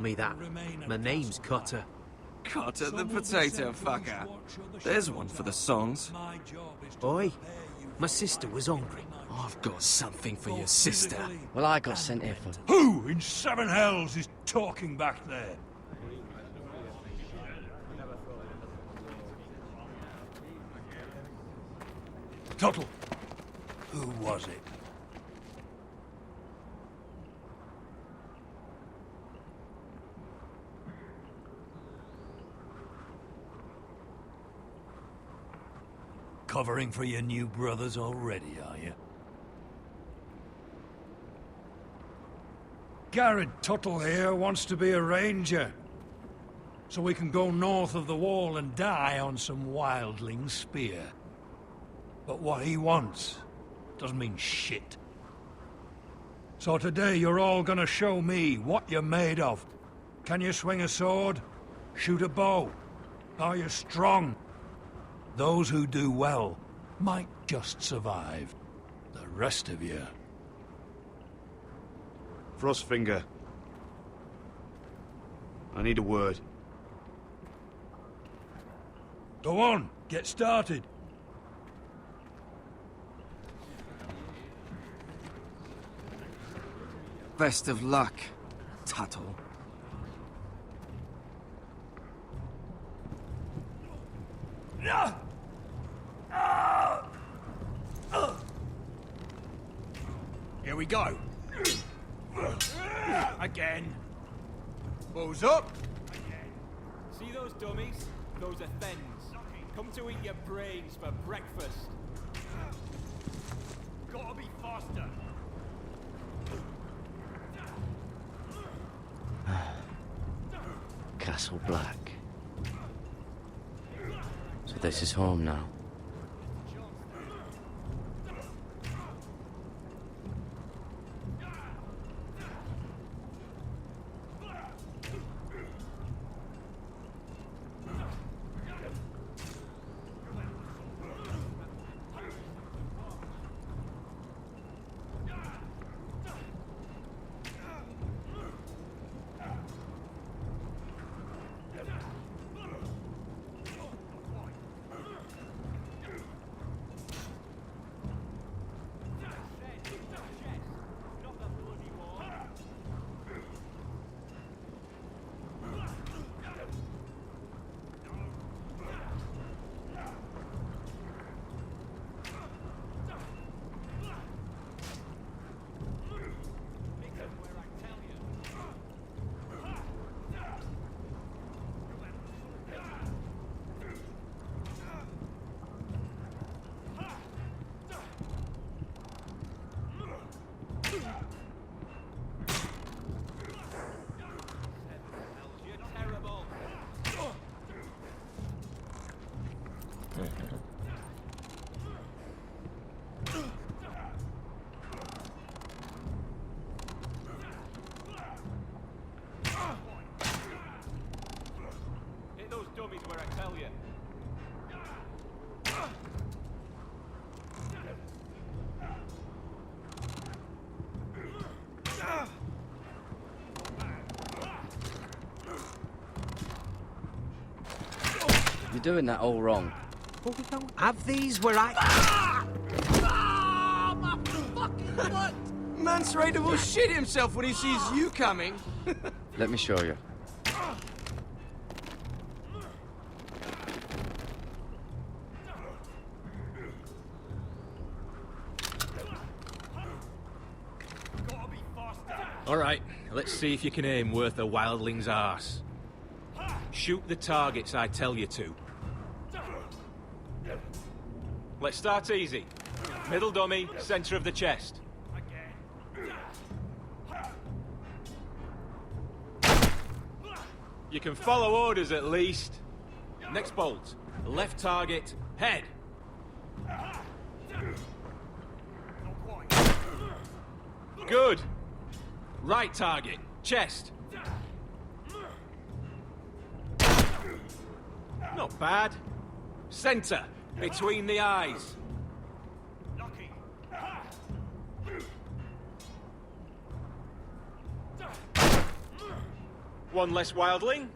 me that. My name's Cutter. Cutter the potato fucker. There's one for the songs. Oi, my sister was hungry. I've got something for your sister. Well, I got sent here for... Who in seven hells is talking back there? Tuttle, who was it? Covering for your new brothers already, are you? Garrett Tuttle here wants to be a ranger. So we can go north of the wall and die on some wildling spear. But what he wants doesn't mean shit. So today you're all gonna show me what you're made of. Can you swing a sword? Shoot a bow? Are you strong? Those who do well might just survive. The rest of you... Frostfinger. I need a word. Go on, get started. Best of luck, Tuttle. Here we go. Again. Balls up. See those dummies? Those are thens. Come to eat your brains for breakfast. Gotta be faster. Castle Black. So this is home now. Hit those dummies where I tell you. You're doing that all wrong. But we don't have these where I... My fucking butt! Mance Raider will shit himself when he sees you coming. Let me show you. All right, let's see if you can aim worth a wildling's arse. Shoot the targets I tell you to. Let's start easy. Middle dummy, center of the chest. You can follow orders at least. Next bolt. Left target, head. Good. Right target, chest. Not bad. Center, between the eyes. One less wildling.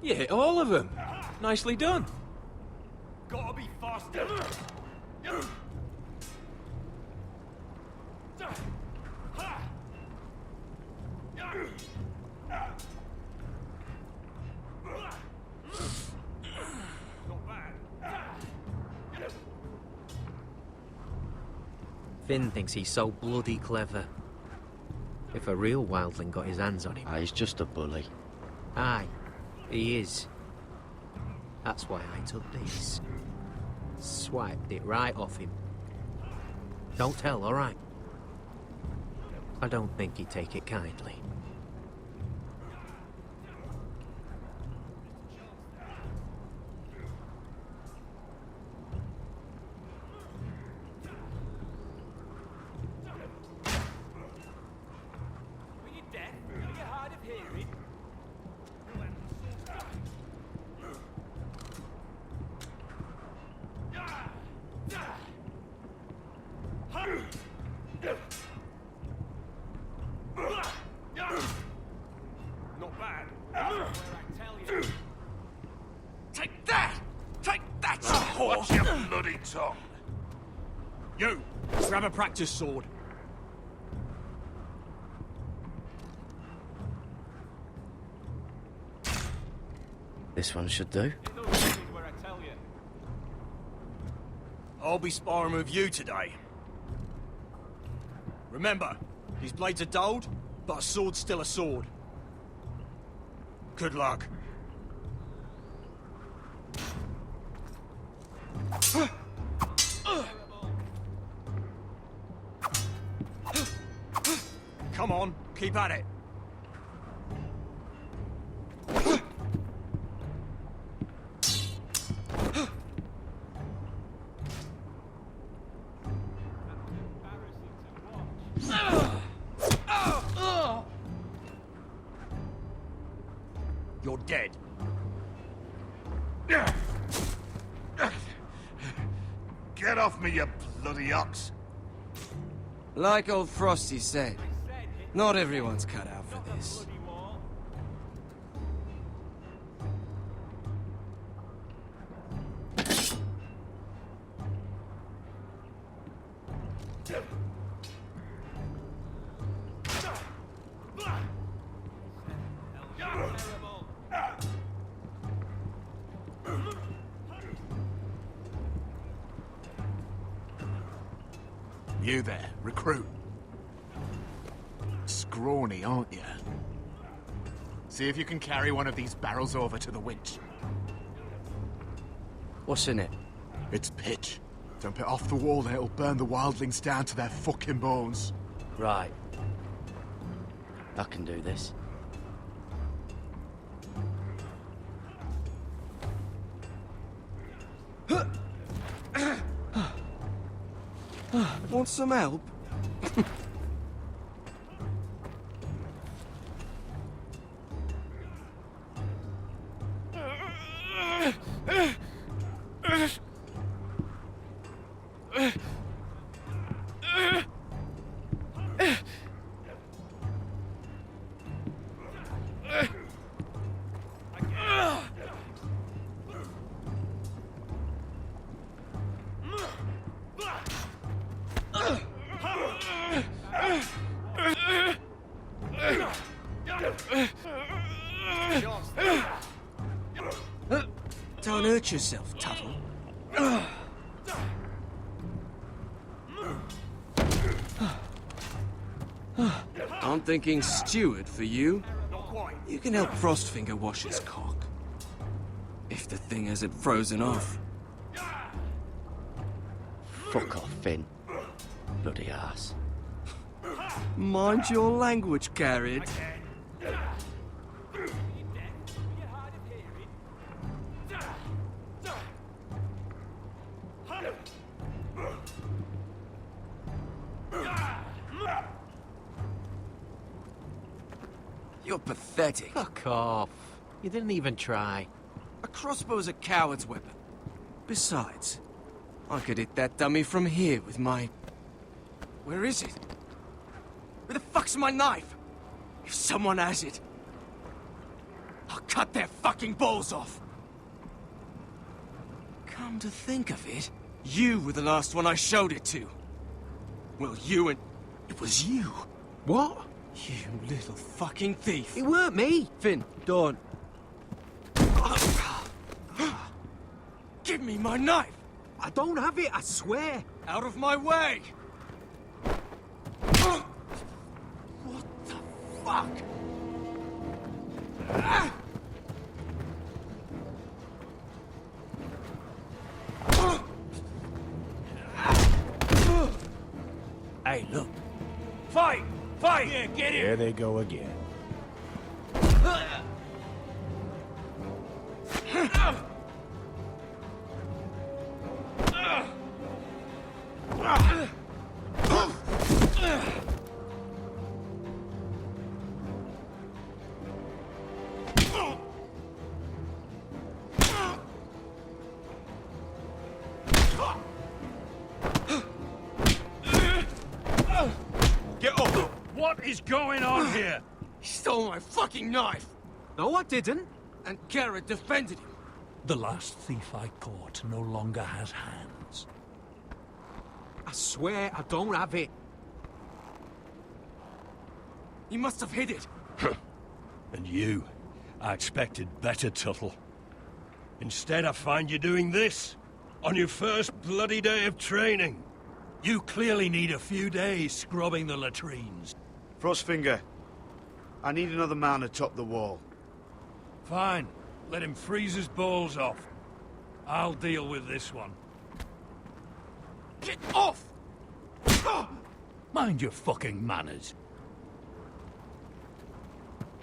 You hit all of them. Nicely done. Gotta be faster. Not bad. Finn thinks he's so bloody clever. If a real wildling got his hands on him... Ah, he's just a bully. Aye, he is. That's why I took this. Swiped it right off him. Don't tell, all right? I don't think he'd take it kindly. Were you deaf? Are you hard of hearing? Not bad. Where I tell you. Take that! Take that, you whore! Watch your bloody tongue. You, grab a practice sword. This one should do. Get those dummies where I tell you. I'll be sparring with you today. Remember, these blades are dulled, but a sword's still a sword. Good luck. Come on, keep at it. You're dead. Get off me, you bloody ox. Like old Frosty said, not everyone's cut out for this. Bloody wall. Terrible. You there, recruit. Scrawny, aren't you? See if you can carry one of these barrels over to the winch. What's in it? It's pitch. Dump it off the wall and it'll burn the wildlings down to their fucking bones. Right. I can do this. Want some help? Don't hurt yourself, Tuttle. I'm thinking steward for you. You can help Frostfinger wash his cock. If the thing hasn't frozen off. Fuck off, Finn. Bloody ass. Mind your language, Carrot. You're pathetic. Fuck off. You didn't even try. A crossbow's a coward's weapon. Besides, I could hit that dummy from here with my... Where is it? Where the fuck's my knife? If someone has it, I'll cut their fucking balls off. Come to think of it, you were the last one I showed it to. Well, you and... It was you. What? You little fucking thief. It weren't me. Finn, don't. Give me my knife! I don't have it, I swear. Out of my way! What the fuck? Hey, look. Fight! Fight! Yeah, get There they go again. Get up! What is going on here? He stole my fucking knife! No, I didn't. And Garrett defended him. The last thief I caught no longer has hands. I swear I don't have it. He must have hid it. And you? I expected better, Tuttle. Instead, I find you doing this. On your first bloody day of training. You clearly need a few days scrubbing the latrines. Frostfinger, I need another man atop the wall. Fine. Let him freeze his balls off. I'll deal with this one. Get off! Mind your fucking manners.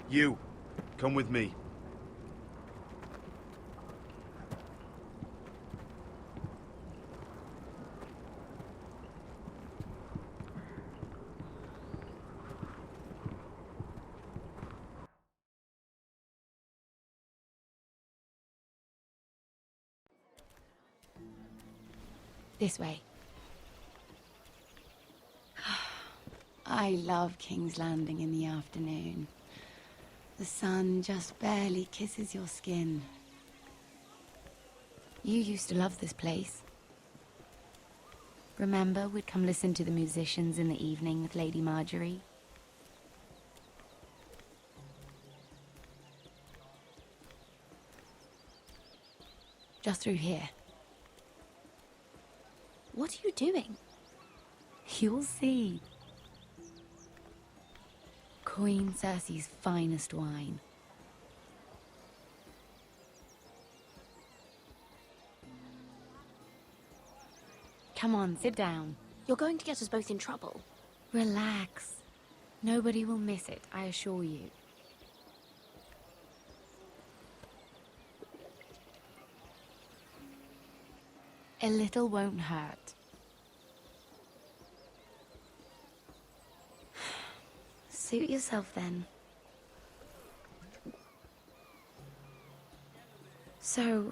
You, come with me. This way. I love King's Landing in the afternoon. The sun just barely kisses your skin. You used to love this place. Remember, we'd come listen to the musicians in the evening with Lady Marjorie? Just through here. What are you doing? You'll see. Queen Cersei's finest wine. Come on, sit down. You're going to get us both in trouble. Relax. Nobody will miss it, I assure you. A little won't hurt. Suit yourself then. So,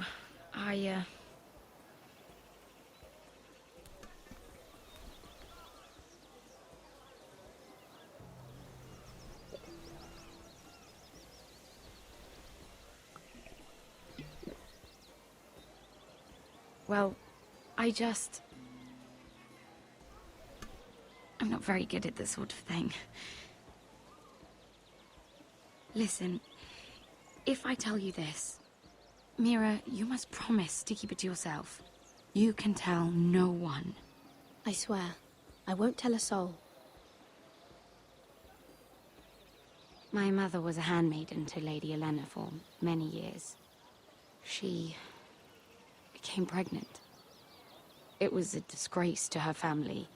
well, I'm not very good at this sort of thing. Listen, if I tell you this, Mira, you must promise to keep it to yourself. You can tell no one. I swear, I won't tell a soul. My mother was a handmaiden to Lady Olenna for many years. She became pregnant. It was a disgrace to her family.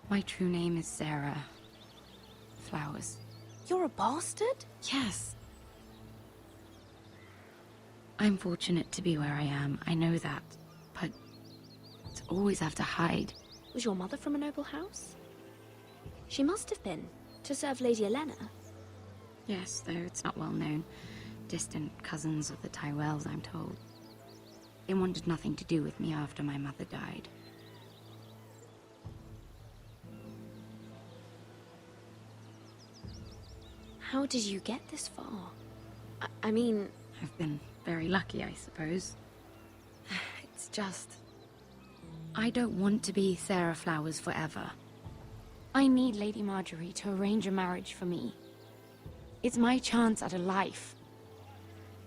My true name is Sarah Flowers. You're a bastard? Yes. I'm fortunate to be where I am, I know that. But to always have to hide. Was your mother from a noble house? She must have been, to serve Lady Olenna. Yes, though it's not well known. Distant cousins of the Tyrells, I'm told. They wanted nothing to do with me after my mother died. How did you get this far? I mean... I've been very lucky, I suppose. It's just... I don't want to be Sarah Flowers forever. I need Lady Marjorie to arrange a marriage for me. It's my chance at a life.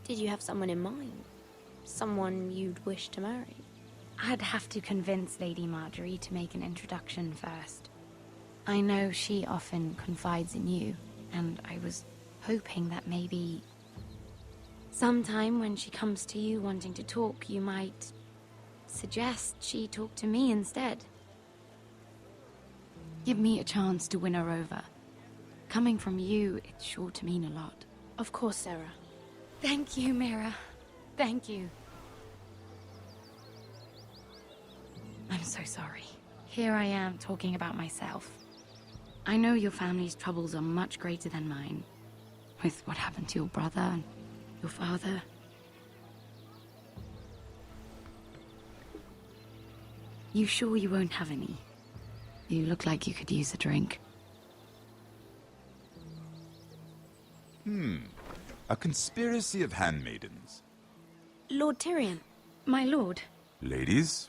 Did you have someone in mind? Someone you'd wish to marry? I'd have to convince Lady Marjorie to make an introduction first. I know she often confides in you, and I was hoping that maybe... sometime when she comes to you wanting to talk, you might suggest she talk to me instead. Give me a chance to win her over. Coming from you, it's sure to mean a lot. Of course, Sarah. Thank you, Mira. Thank you. I'm so sorry. Here I am talking about myself. I know your family's troubles are much greater than mine. With what happened to your brother and your father. You sure you won't have any? You look like you could use a drink. A conspiracy of handmaidens. Lord Tyrion. My lord. Ladies,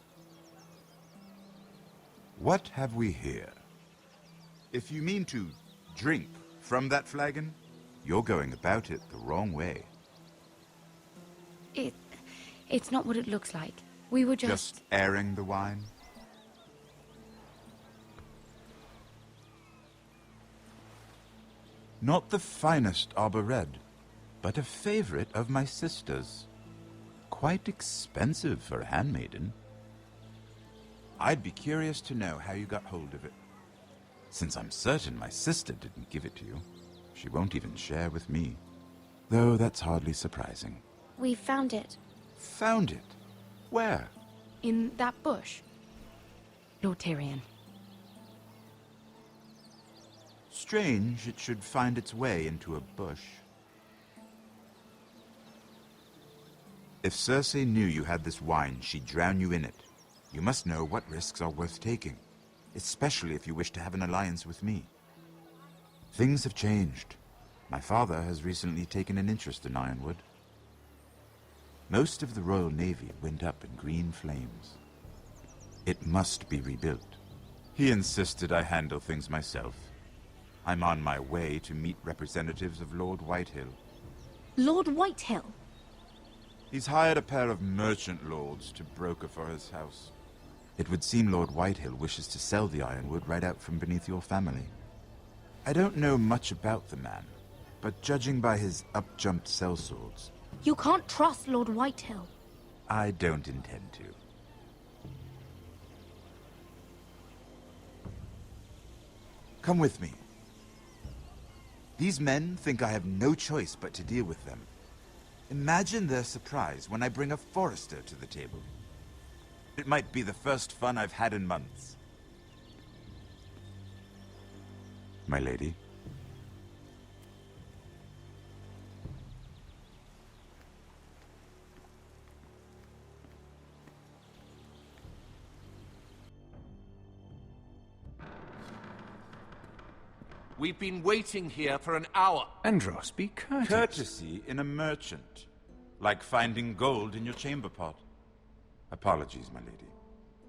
what have we here? If you mean to drink from that flagon, you're going about it the wrong way. It's not what it looks like. We were Just airing the wine? Not the finest arbor red, but a favorite of my sister's. Quite expensive for a handmaiden. I'd be curious to know how you got hold of it. Since I'm certain my sister didn't give it to you, she won't even share with me. Though that's hardly surprising. We found it. Found it? Where? in that bush. Lord Tyrion. Strange it should find its way into a bush. If Cersei knew you had this wine, she'd drown you in it. You must know what risks are worth taking, especially if you wish to have an alliance with me. Things have changed. My father has recently taken an interest in Ironwood. Most of the Royal Navy went up in green flames. It must be rebuilt. He insisted I handle things myself. I'm on my way to meet representatives of Lord Whitehill. Lord Whitehill? He's hired a pair of merchant lords to broker for his house. It would seem Lord Whitehill wishes to sell the Ironwood right out from beneath your family. I don't know much about the man, but judging by his up-jumped sellswords... You can't trust Lord Whitehill. I don't intend to. Come with me. These men think I have no choice but to deal with them. Imagine their surprise when I bring a forester to the table. It might be the first fun I've had in months. My lady. We've been waiting here for an hour. Andros, be courteous. Courtesy in a merchant. Like finding gold in your chamber pot. Apologies, my lady.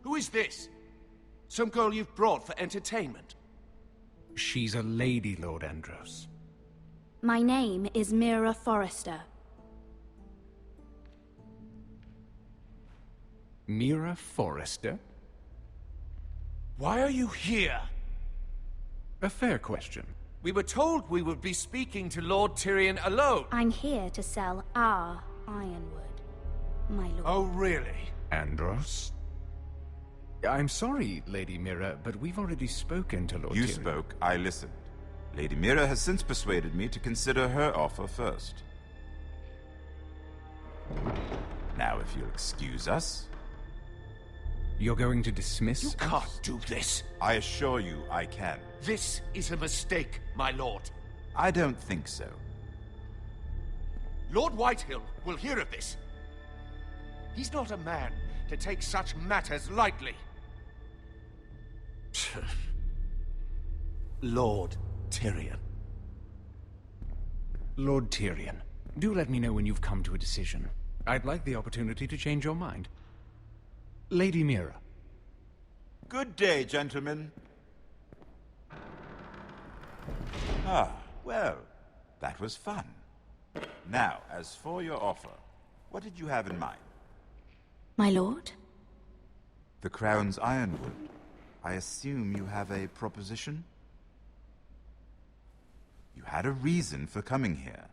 Who is this? Some girl you've brought for entertainment? She's a lady, Lord Andros. My name is Mira Forrester. Mira Forrester? Why are you here? A fair question. We were told we would be speaking to Lord Tyrion alone. I'm here to sell our Ironwood, my lord. Oh, really? Andros? I'm sorry, Lady Mira, but we've already spoken to Lord Tyrion. You spoke, I listened. Lady Mira has since persuaded me to consider her offer first. Now, if you'll excuse us... You're going to dismiss You us? can't do this. I assure you I can. This is a mistake, my lord. I don't think so. Lord Whitehill will hear of this. He's not a man to take such matters lightly. Lord Tyrion. Lord Tyrion, do let me know when you've come to a decision. I'd like the opportunity to change your mind. Lady Mira. Good day, gentlemen. Ah, well, that was fun. Now, as for your offer, what did you have in mind? My lord? The Crown's Ironwood. I assume you have a proposition? You had a reason for coming here.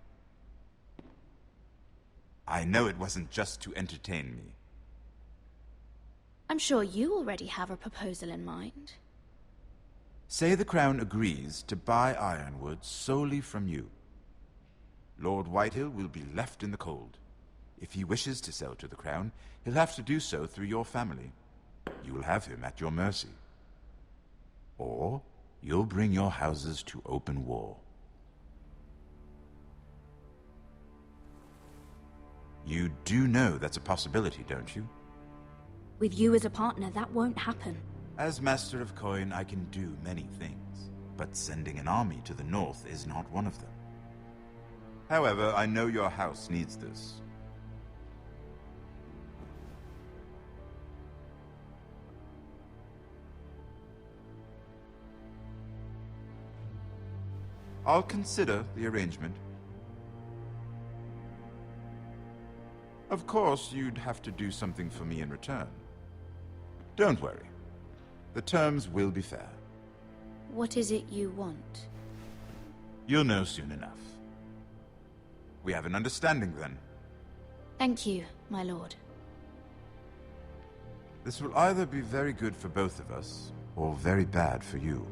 I know it wasn't just to entertain me. I'm sure you already have a proposal in mind. Say the Crown agrees to buy Ironwood solely from you. Lord Whitehill will be left in the cold. If he wishes to sell to the Crown, he'll have to do so through your family. You will have him at your mercy. Or you'll bring your houses to open war. You do know that's a possibility, don't you? With you as a partner, that won't happen. As Master of Coin, I can do many things, but sending an army to the north is not one of them. However, I know your house needs this. I'll consider the arrangement. Of course, you'd have to do something for me in return. Don't worry. The terms will be fair. What is it you want? You'll know soon enough. We have an understanding then. Thank you, my lord. This will either be very good for both of us, or very bad for you.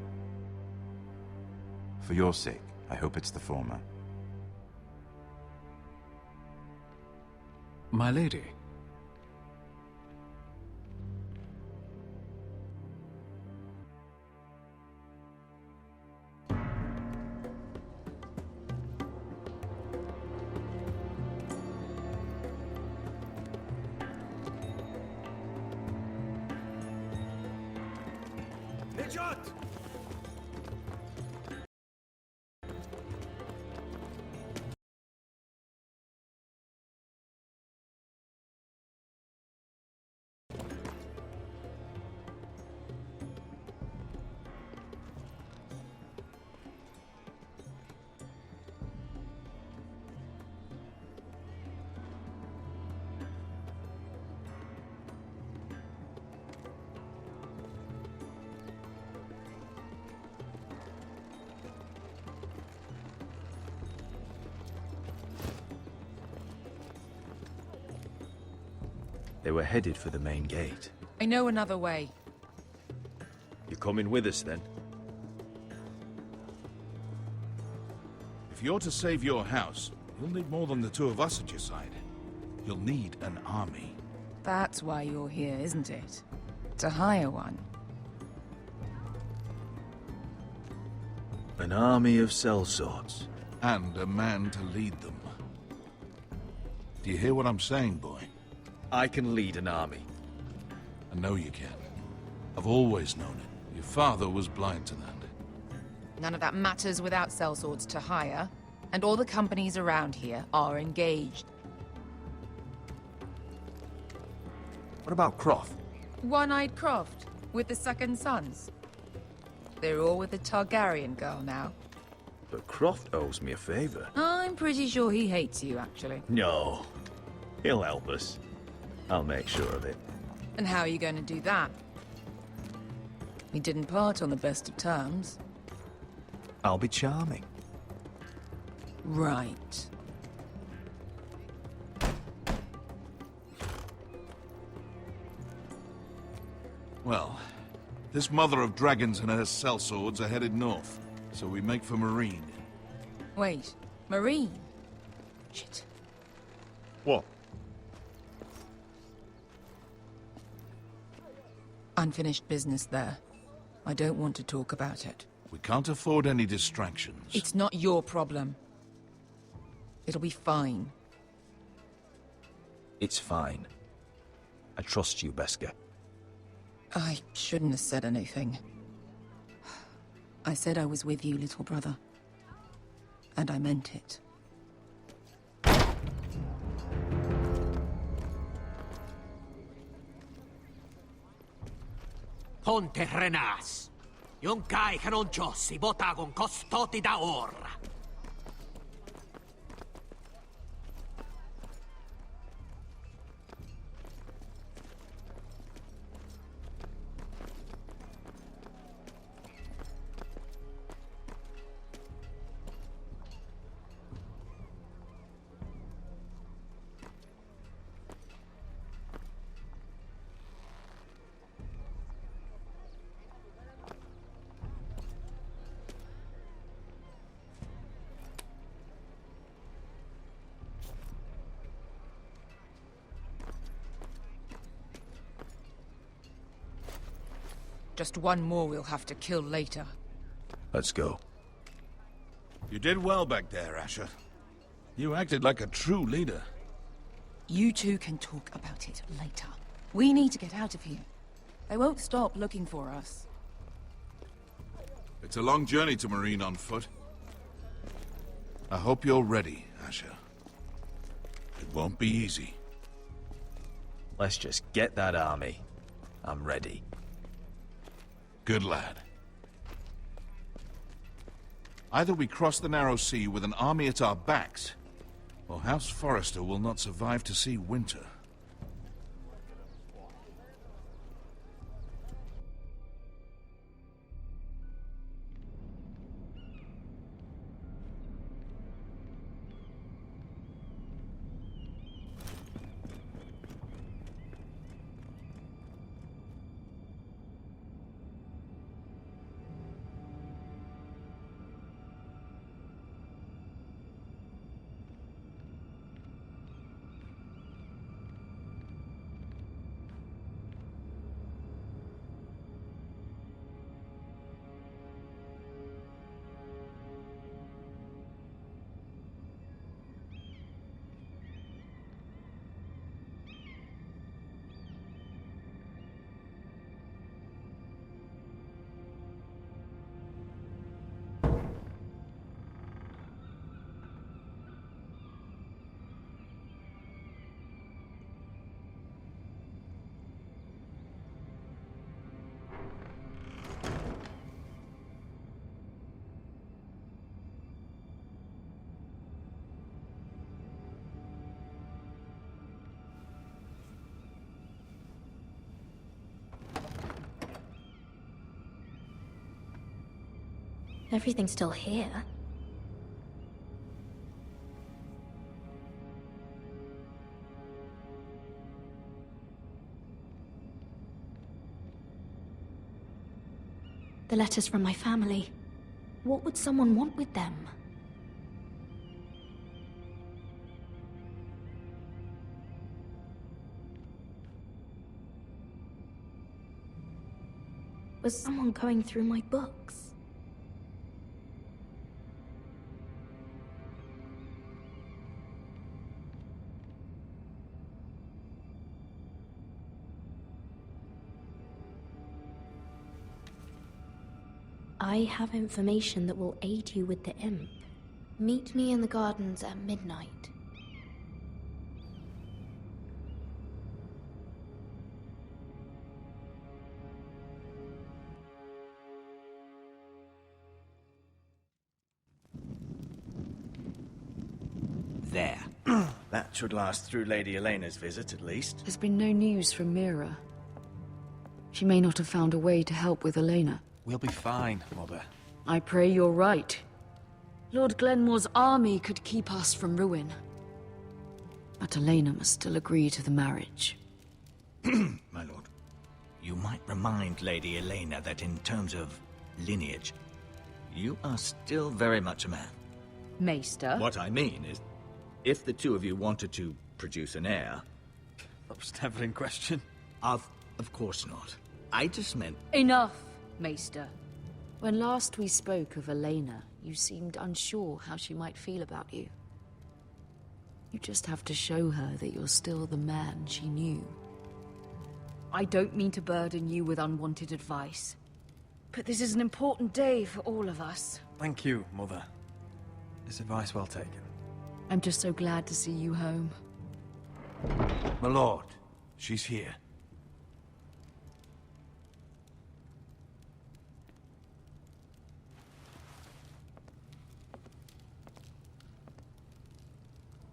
For your sake, I hope it's the former. My lady. They were headed for the main gate. I know another way. You coming with us, then? If you're to save your house, you'll need more than the two of us at your side. You'll need an army. That's why you're here, isn't it? To hire one. An army of sellswords. And a man to lead them. Do you hear what I'm saying, boy? I can lead an army. I know you can. I've always known it. Your father was blind to that. None of that matters without sellswords to hire, and all the companies around here are engaged. What about Croft? One-Eyed Croft, with the second sons. They're all with the Targaryen girl now. But Croft owes me a favor. I'm pretty sure he hates you, actually. No. He'll help us. I'll make sure of it. And how are you going to do that? We didn't part on the best of terms. I'll be charming. Right. Well, this mother of dragons and her sellswords are headed north, so we make for Marine. Wait, Marine? Shit. What? Unfinished business there. I don't want to talk about it. We can't afford any distractions. It's not your problem. It'll be fine. It's fine. I trust you, Beskar. I shouldn't have said anything. I said I was with you, little brother. And I meant it. Ponte renas. Yon kai canonchos, botagon costoti da ora. Just one more we'll have to kill later. Let's go. You did well back there, Asher. You acted like a true leader. You two can talk about it later. We need to get out of here. They won't stop looking for us. It's a long journey to Marine on foot. I hope you're ready, Asher. It won't be easy. Let's just get that army. I'm ready. Good lad. Either we cross the narrow sea with an army at our backs, or House Forrester will not survive to see winter. Everything's still here. The letters from my family. What would someone want with them? Was someone going through my books? I have information that will aid you with the imp. Meet me in the gardens at midnight. There. That should last through Lady Elena's visit, at least. There's been no news from Mira. She may not have found a way to help with Elena. We'll be fine, Mother. I pray you're right. Lord Glenmore's army could keep us from ruin. But Elena must still agree to the marriage. My lord. You might remind Lady Elena that in terms of lineage, you are still very much a man. Maester? What I mean is, if the two of you wanted to produce an heir... That was never in question. Of course not. I just meant... Enough, Maester. When last we spoke of Elena, you seemed unsure how she might feel about you. You just have to show her that you're still the man she knew. I don't mean to burden you with unwanted advice, but this is an important day for all of us. Thank you, Mother. This advice well taken. I'm just so glad to see you home. My lord, she's here.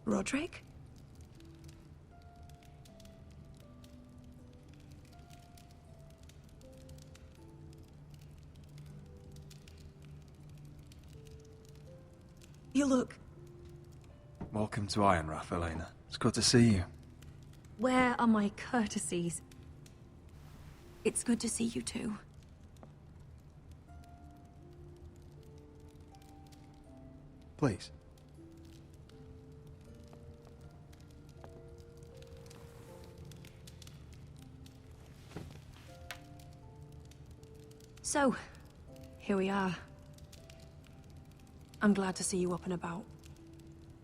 Roderick? You look... Welcome to Ironrath, Elena. It's good to see you. Where are my courtesies? It's good to see you too. Please. So, here we are. I'm glad to see you up and about.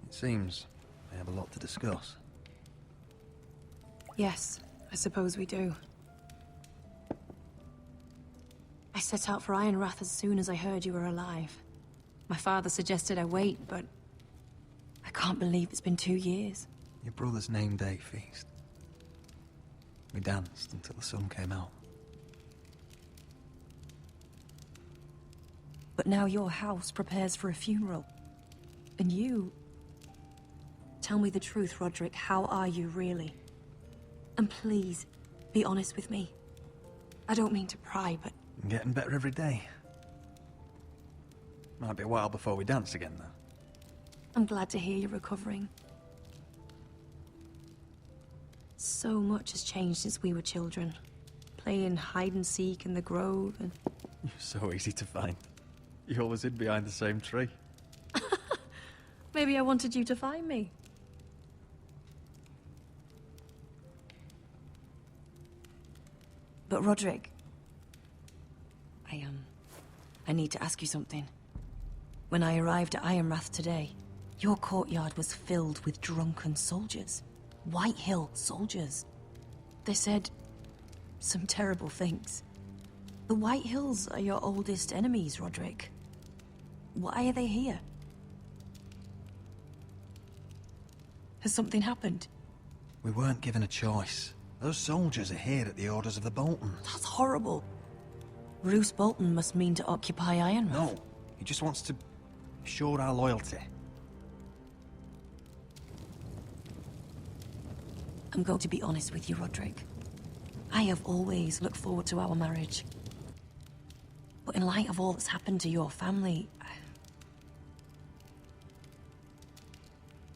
It seems we have a lot to discuss. Yes, I suppose we do. I set out for Ironrath as soon as I heard you were alive. My father suggested I wait, but I can't believe it's been 2 years. Your brother's name day feast. We danced until the sun came out. But now your house prepares for a funeral. And you... Tell me the truth, Roderick. How are you, really? And please, be honest with me. I don't mean to pry, but... I'm getting better every day. Might be a while before we dance again, though. I'm glad to hear you're recovering. So much has changed since we were children. Playing hide-and-seek in the grove and... You're so easy to find. You always hid behind the same tree. Maybe I wanted you to find me. But Roderick... I need to ask you something. When I arrived at Ironrath today, your courtyard was filled with drunken soldiers. White Hill soldiers. They said some terrible things. The White Hills are your oldest enemies, Roderick. Why are they here? Has something happened? We weren't given a choice. Those soldiers are here at the orders of the Boltons. That's horrible. Roose Bolton must mean to occupy Ironrath. No, he just wants to assure our loyalty. I'm going to be honest with you, Roderick. I have always looked forward to our marriage. But in light of all that's happened to your family...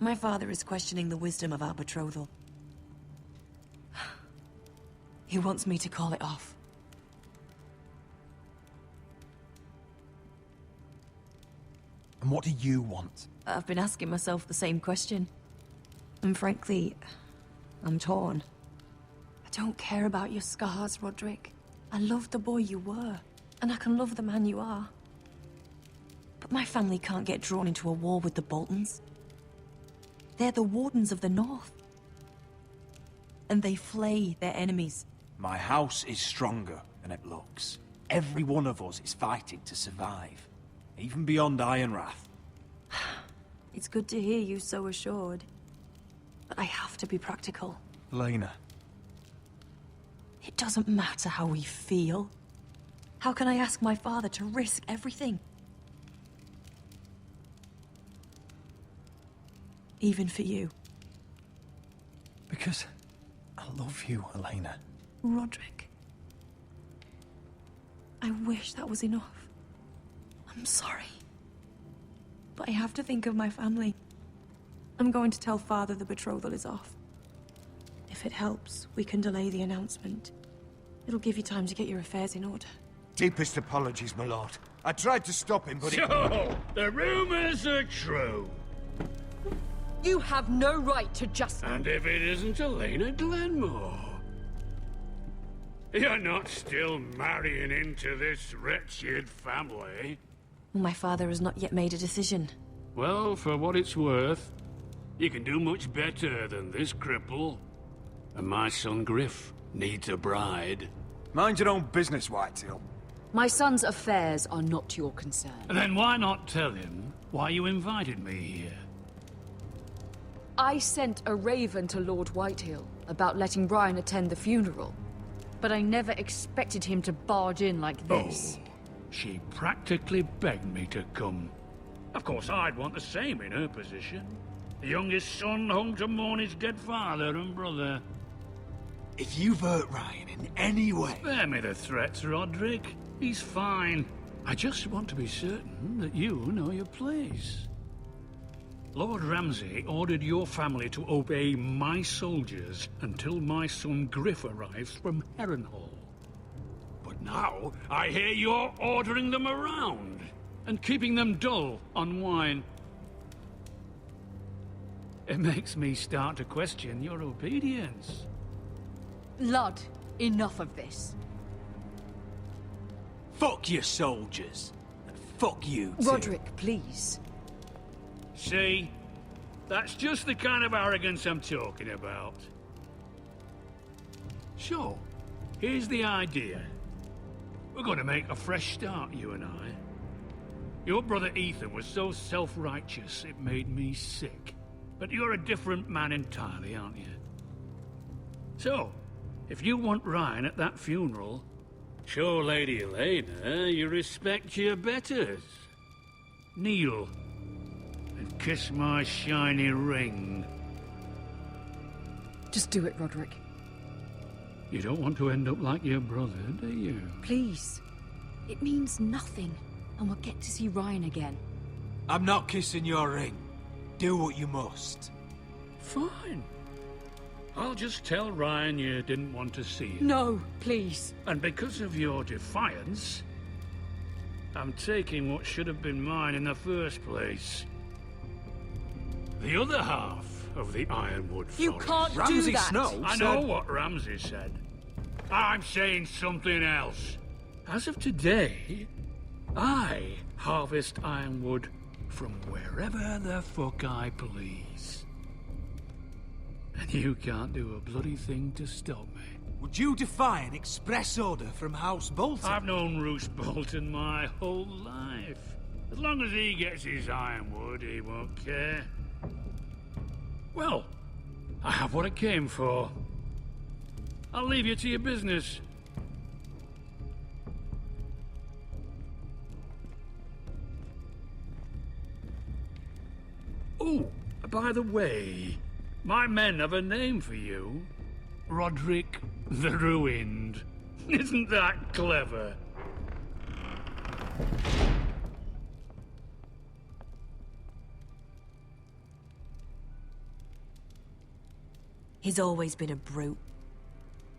My father is questioning the wisdom of our betrothal. He wants me to call it off. And what do you want? I've been asking myself the same question. And frankly, I'm torn. I don't care about your scars, Roderick. I love the boy you were, and I can love the man you are. But my family can't get drawn into a war with the Boltons. They're the Wardens of the North. And they flay their enemies. My house is stronger than it looks. Every one of us is fighting to survive, even beyond Ironrath. It's good to hear you so assured. But I have to be practical. Lena. It doesn't matter how we feel. How can I ask my father to risk everything? Even for you. Because I love you, Elena. Roderick. I wish that was enough. I'm sorry. But I have to think of my family. I'm going to tell Father the betrothal is off. If it helps, we can delay the announcement. It'll give you time to get your affairs in order. Deepest apologies, my lord. I tried to stop him, but So, the rumors are true. You have no right to just... And if it isn't Elena Glenmore? You're not still marrying into this wretched family? My father has not yet made a decision. Well, for what it's worth, you can do much better than this cripple. And my son Griff needs a bride. Mind your own business, Whitetail. My son's affairs are not your concern. Then why not tell him why you invited me here? I sent a raven to Lord Whitehill about letting Brian attend the funeral. But I never expected him to barge in like this. Oh, she practically begged me to come. Of course, I'd want the same in her position. The youngest son hung to mourn his dead father and brother. If you've hurt Ryan in any way... Spare me the threats, Roderick. He's fine. I just want to be certain that you know your place. Lord Ramsay ordered your family to obey my soldiers until my son Griff arrives from Harrenhal. But now, I hear you're ordering them around and keeping them dull on wine. It makes me start to question your obedience. Lud, enough of this. Fuck your soldiers. And fuck you, too. Roderick, please. See? That's just the kind of arrogance I'm talking about. So, here's the idea. We're going to make a fresh start, you and I. Your brother Ethan was so self-righteous it made me sick. But you're a different man entirely, aren't you? So, if you want Ryan at that funeral, show Lady Elena you respect your betters. Kneel and kiss my shiny ring. Just do it, Roderick. You don't want to end up like your brother, do you? Please. It means nothing, and we'll get to see Ryan again. I'm not kissing your ring. Do what you must. Fine. I'll just tell Ryan you didn't want to see him. No, please. And because of your defiance, I'm taking what should have been mine in the first place. The other half of the Ironwood Forest. You can't do Ramsay that! Snow I said... know what Ramsay said. I'm saying something else. As of today, I harvest ironwood from wherever the fuck I please. And you can't do a bloody thing to stop me. Would you defy an express order from House Bolton? I've known Roose Bolton my whole life. As long as he gets his ironwood, he won't care. Well, I have what I came for. I'll leave you to your business. Oh, by the way, my men have a name for you. Roderick the Ruined. Isn't that clever? He's always been a brute.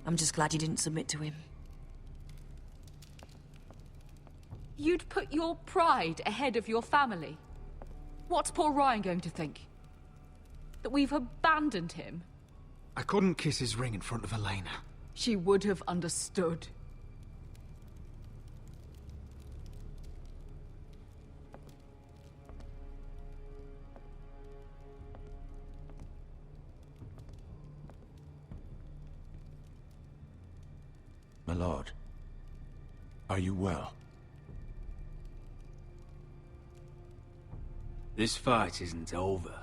I'm just glad you didn't submit to him. You'd put your pride ahead of your family. What's poor Ryan going to think? That we've abandoned him? I couldn't kiss his ring in front of Elena. She would have understood. My lord, are you well? This fight isn't over.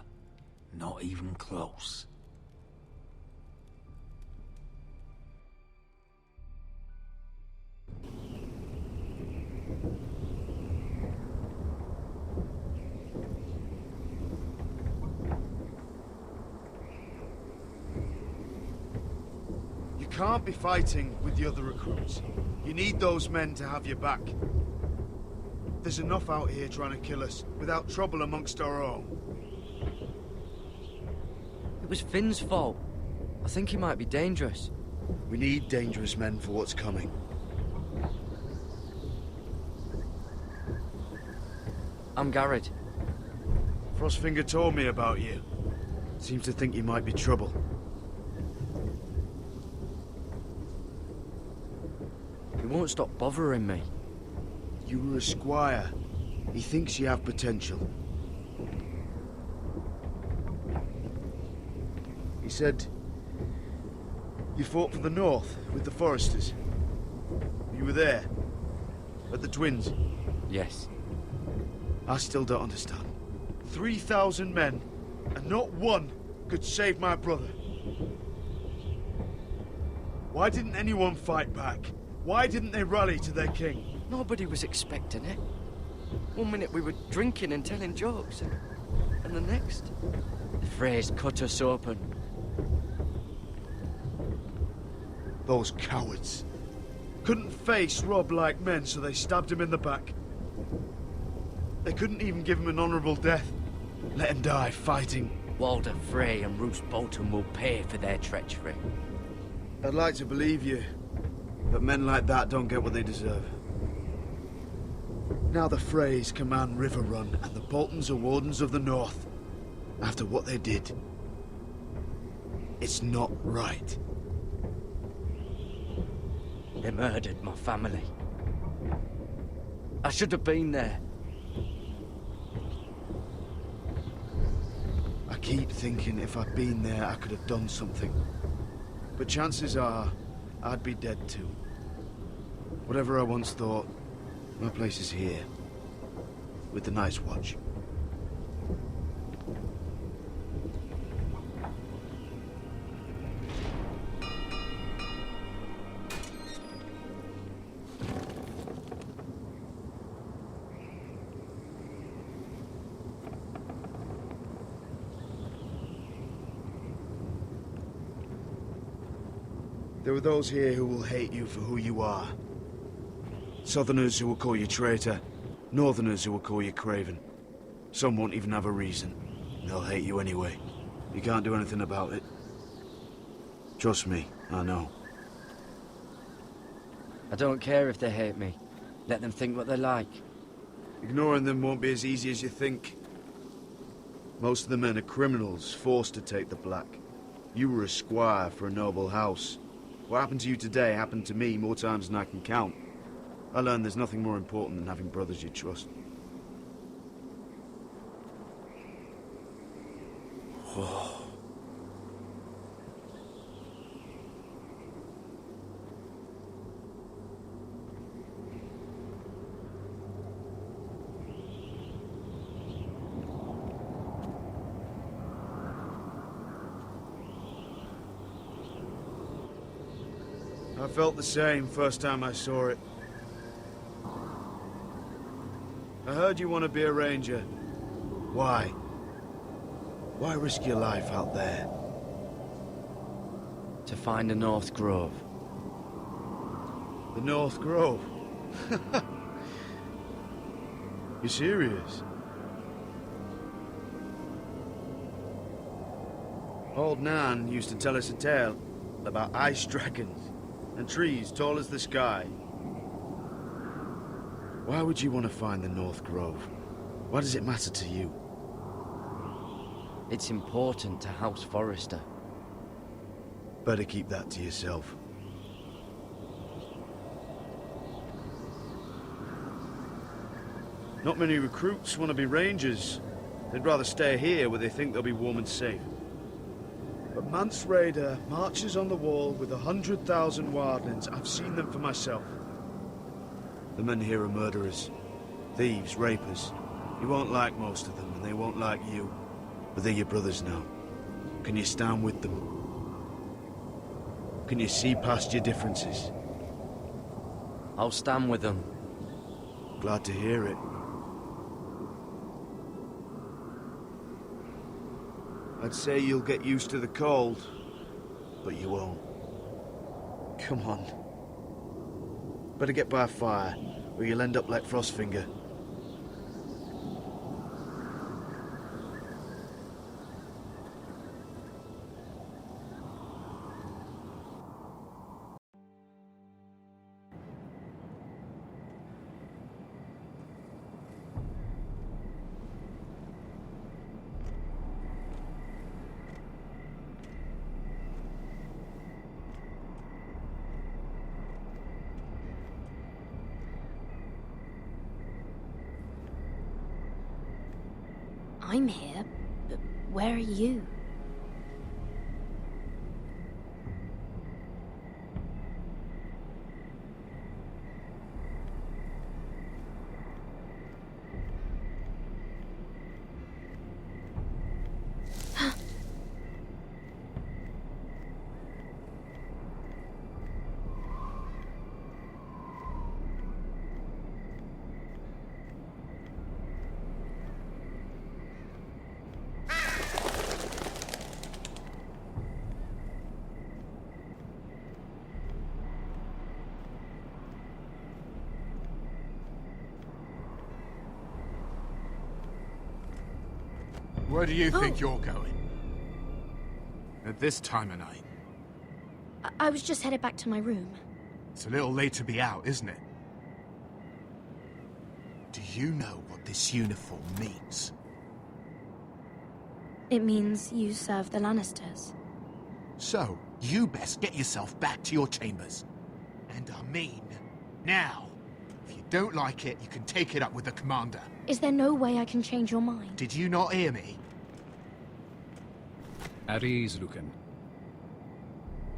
Not even close. You can't be fighting with the other recruits. You need those men to have your back. There's enough out here trying to kill us, without trouble amongst our own. It was Finn's fault. I think he might be dangerous. We need dangerous men for what's coming. I'm Garrett. Frostfinger told me about you. Seems to think you might be trouble. He won't stop bothering me. You were a squire. He thinks you have potential. He said you fought for the North with the Foresters. You were there, at the Twins. Yes. I still don't understand. 3,000 men, and not one could save my brother. Why didn't anyone fight back? Why didn't they rally to their king? Nobody was expecting it. One minute we were drinking and telling jokes, And the next? The Freys cut us open. Those cowards. Couldn't face Rob like men, so they stabbed him in the back. They couldn't even give him an honourable death. Let him die fighting. Walder Frey and Roose Bolton will pay for their treachery. I'd like to believe you, but men like that don't get what they deserve. Now the Freys command River Run, and the Boltons are Wardens of the North. After what they did, it's not right. They murdered my family. I should have been there. I keep thinking if I'd been there, I could have done something. But chances are, I'd be dead too. Whatever I once thought, my place is here. With the Night's Watch. There are those here who will hate you for who you are. Southerners who will call you traitor. Northerners who will call you craven. Some won't even have a reason. They'll hate you anyway. You can't do anything about it. Trust me, I know. I don't care if they hate me. Let them think what they like. Ignoring them won't be as easy as you think. Most of the men are criminals, forced to take the black. You were a squire for a noble house. What happened to you today happened to me more times than I can count. I learned there's nothing more important than having brothers you trust. I felt the same first time I saw it. I heard you want to be a ranger. Why? Why risk your life out there? To find the North Grove. The North Grove? You serious? Old Nan used to tell us a tale about ice dragons and trees tall as the sky. Why would you want to find the North Grove? Why does it matter to you? It's important to House Forrester. Better keep that to yourself. Not many recruits want to be rangers. They'd rather stay here where they think they'll be warm and safe. But Mance Rayder marches on the wall with 100,000 wildlings. I've seen them for myself. The men here are murderers, thieves, rapers. You won't like most of them, and they won't like you. But they're your brothers now. Can you stand with them? Can you see past your differences? I'll stand with them. Glad to hear it. I'd say you'll get used to the cold, but you won't. Come on. Better get by a fire, or you'll end up like Frostfinger. I'm here, but where are you? Where do you think you're going? At this time of night? I was just headed back to my room. It's a little late to be out, isn't it? Do you know what this uniform means? It means you serve the Lannisters. So, you best get yourself back to your chambers. And I mean, now. If you don't like it, you can take it up with the commander. Is there no way I can change your mind? Did you not hear me? At ease, Lucan.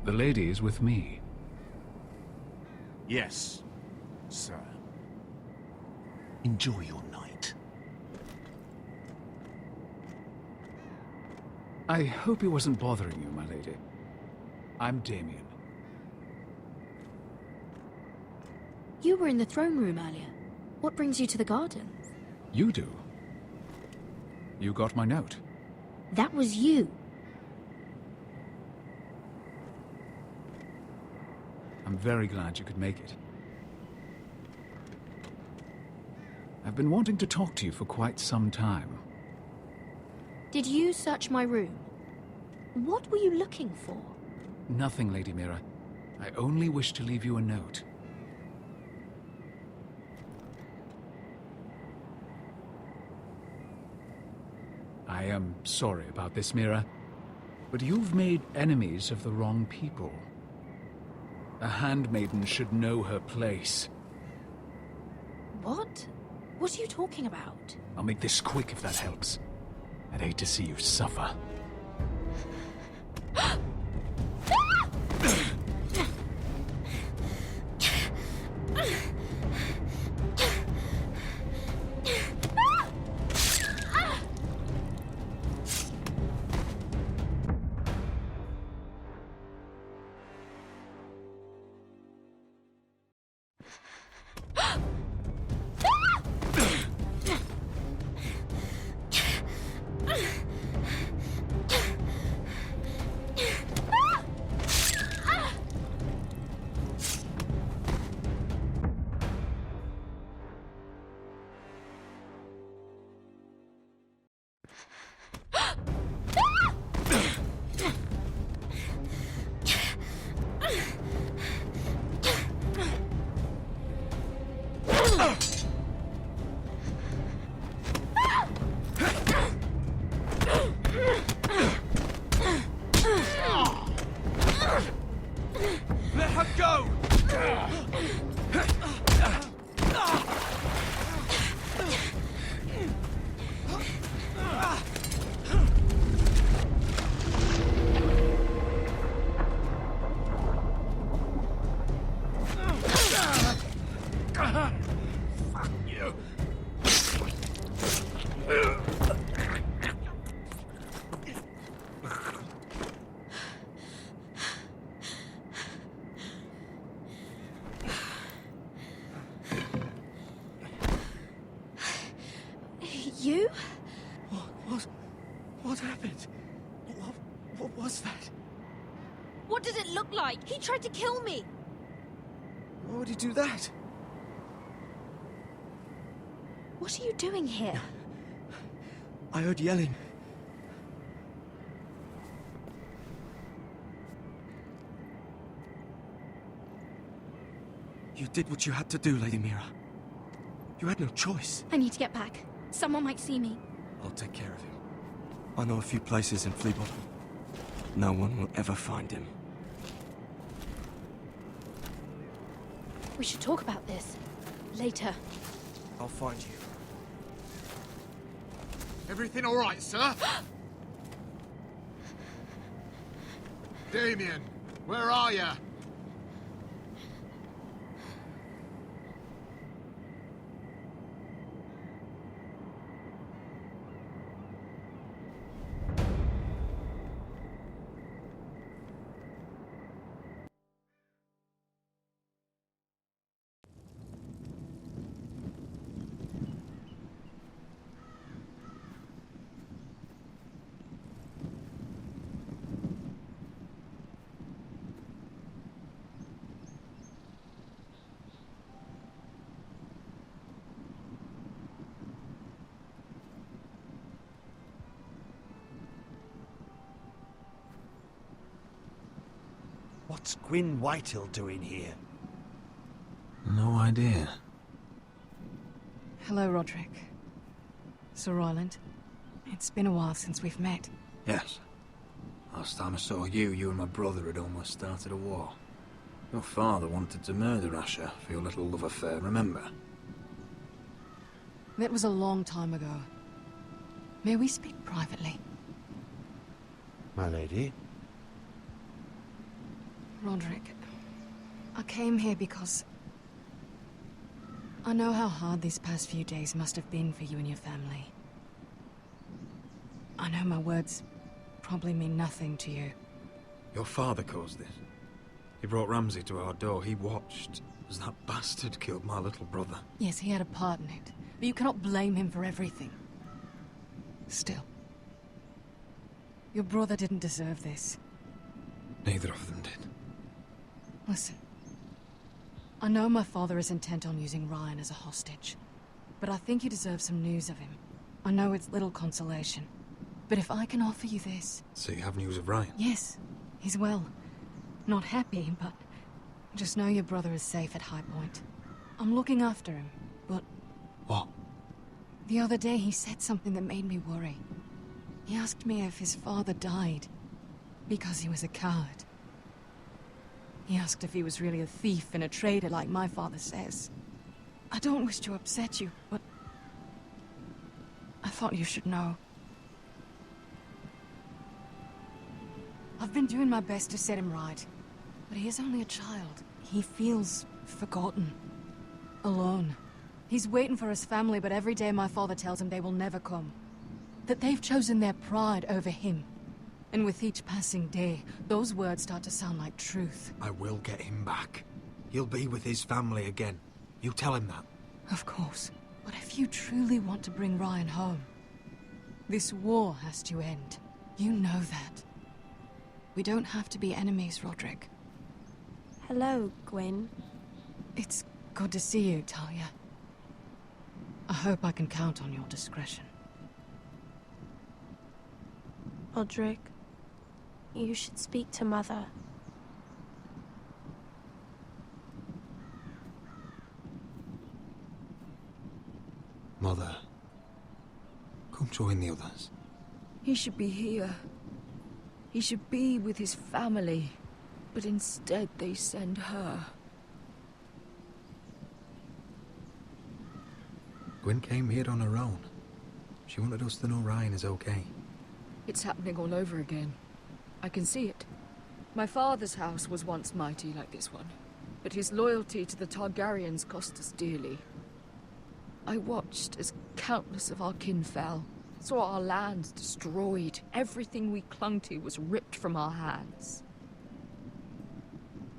The lady is with me. Yes, sir. Enjoy your night. I hope he wasn't bothering you, my lady. I'm Damien. You were in the throne room earlier. What brings you to the gardens? You do. You got my note. That was you. I'm very glad you could make it. I've been wanting to talk to you for quite some time. Did you search my room? What were you looking for? Nothing, Lady Mira. I only wish to leave you a note. I am sorry about this, Mira, but you've made enemies of the wrong people. A handmaiden should know her place. What? What are you talking about? I'll make this quick if that helps. I'd hate to see you suffer. Let her go! Fuck you! You? What happened? What was that? What did it look like? He tried to kill me! Why would he do that? What are you doing here? I heard yelling. You did what you had to do, Lady Mira. You had no choice. I need to get back. Someone might see me. I'll take care of him. I know a few places in Fleabottom. No one will ever find him. We should talk about this. Later. I'll find you. Everything all right, sir? Damien, where are you? What's Gwyn Whitehill doing here? No idea. Hello, Roderick. Sir Royland. It's been a while since we've met. Yes. Last time I saw you, you and my brother had almost started a war. Your father wanted to murder Asher for your little love affair, remember? That was a long time ago. May we speak privately? My lady? Roderick, I came here because I know how hard these past few days must have been for you and your family. I know my words probably mean nothing to you. Your father caused this. He brought Ramsay to our door. He watched as that bastard killed my little brother. Yes, he had a part in it, but you cannot blame him for everything. Still, your brother didn't deserve this. Neither of them did. Listen, I know my father is intent on using Ryan as a hostage, but I think you deserve some news of him. I know it's little consolation, but if I can offer you this... So you have news of Ryan? Yes, he's well. Not happy, but just know your brother is safe at High Point. I'm looking after him, but... What? The other day he said something that made me worry. He asked me if his father died because he was a coward. He asked if he was really a thief and a traitor like my father says. I don't wish to upset you, but I thought you should know. I've been doing my best to set him right, but he is only a child. He feels forgotten, alone. He's waiting for his family, but every day my father tells him they will never come. That they've chosen their pride over him. And with each passing day, those words start to sound like truth. I will get him back. He'll be with his family again. You tell him that. Of course. But if you truly want to bring Ryan home, this war has to end. You know that. We don't have to be enemies, Roderick. Hello, Gwyn. It's good to see you, Talia. I hope I can count on your discretion. Roderick, you should speak to Mother. Mother, come join the others. He should be here. He should be with his family. But instead they send her. Gwyn came here on her own. She wanted us to know Ryan is okay. It's happening all over again. I can see it. My father's house was once mighty like this one, but his loyalty to the Targaryens cost us dearly. I watched as countless of our kin fell, saw our lands destroyed, everything we clung to was ripped from our hands.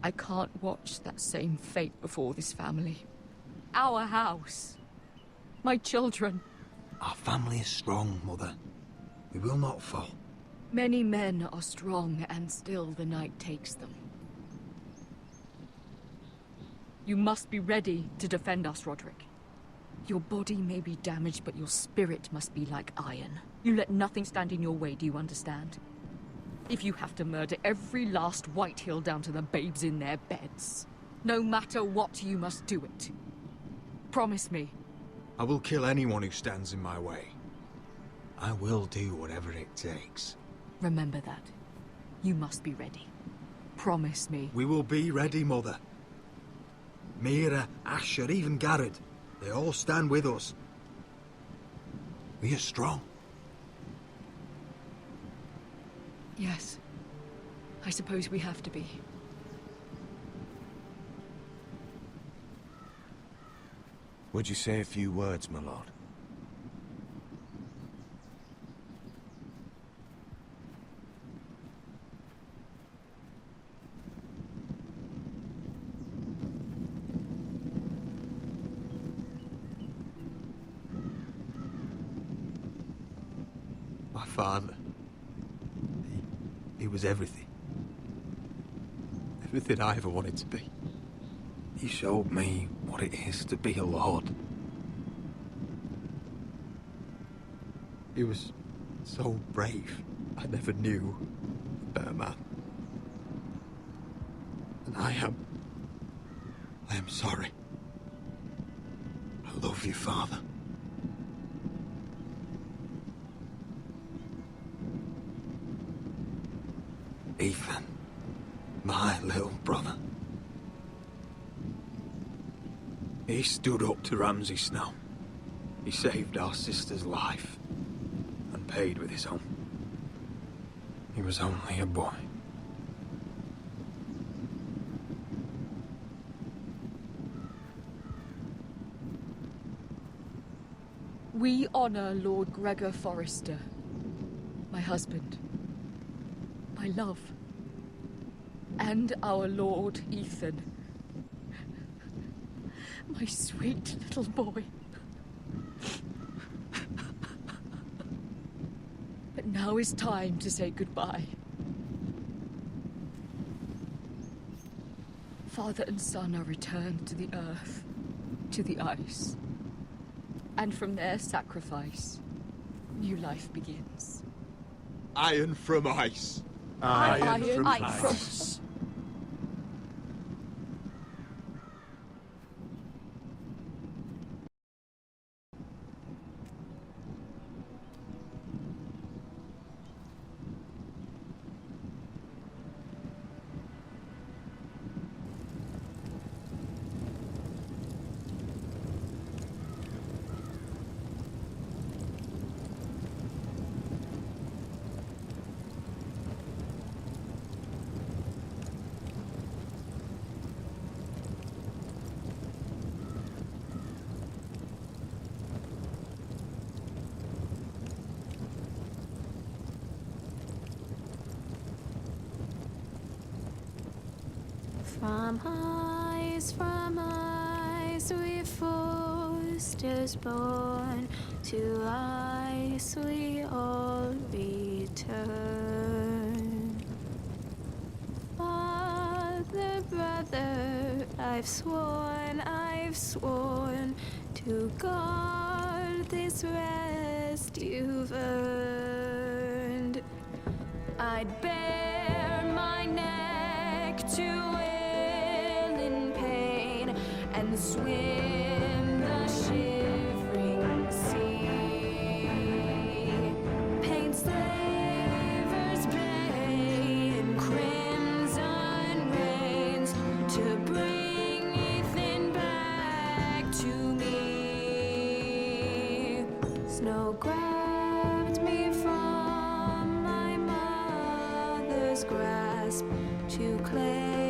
I can't watch that same fate before this family. Our house. My children. Our family is strong, Mother. We will not fall. Many men are strong, and still the night takes them. You must be ready to defend us, Roderick. Your body may be damaged, but your spirit must be like iron. You let nothing stand in your way, do you understand? If you have to murder every last Whitehill down to the babes in their beds, no matter what, you must do it. Promise me. I will kill anyone who stands in my way. I will do whatever it takes. Remember that. You must be ready. Promise me. We will be ready, Mother. Mira, Asher, even Garrett. They all stand with us. We are strong. Yes. I suppose we have to be. Would you say a few words, my lord? My father. He was everything. Everything I ever wanted to be. He showed me what it is to be a lord. He was so brave. I never knew a better man. And I am sorry. I love you, Father. Ethan, my little brother. He stood up to Ramsay Snow. He saved our sister's life and paid with his own. He was only a boy. We honor Lord Gregor Forrester, my husband, my love, and our Lord Ethan, my sweet little boy. But now is time to say goodbye. Father and son are returned to the earth, to the ice. And from their sacrifice, new life begins. Iron from ice. Iron from ice. From ice we Forsters born, to ice we all return. Father, brother, I've sworn to guard this rest you've earned. I'd bare my neck to and swim the shivering sea. Paint Slaver's Bay in crimson rains to bring Ethan back to me. Snow grabbed me from my mother's grasp to claim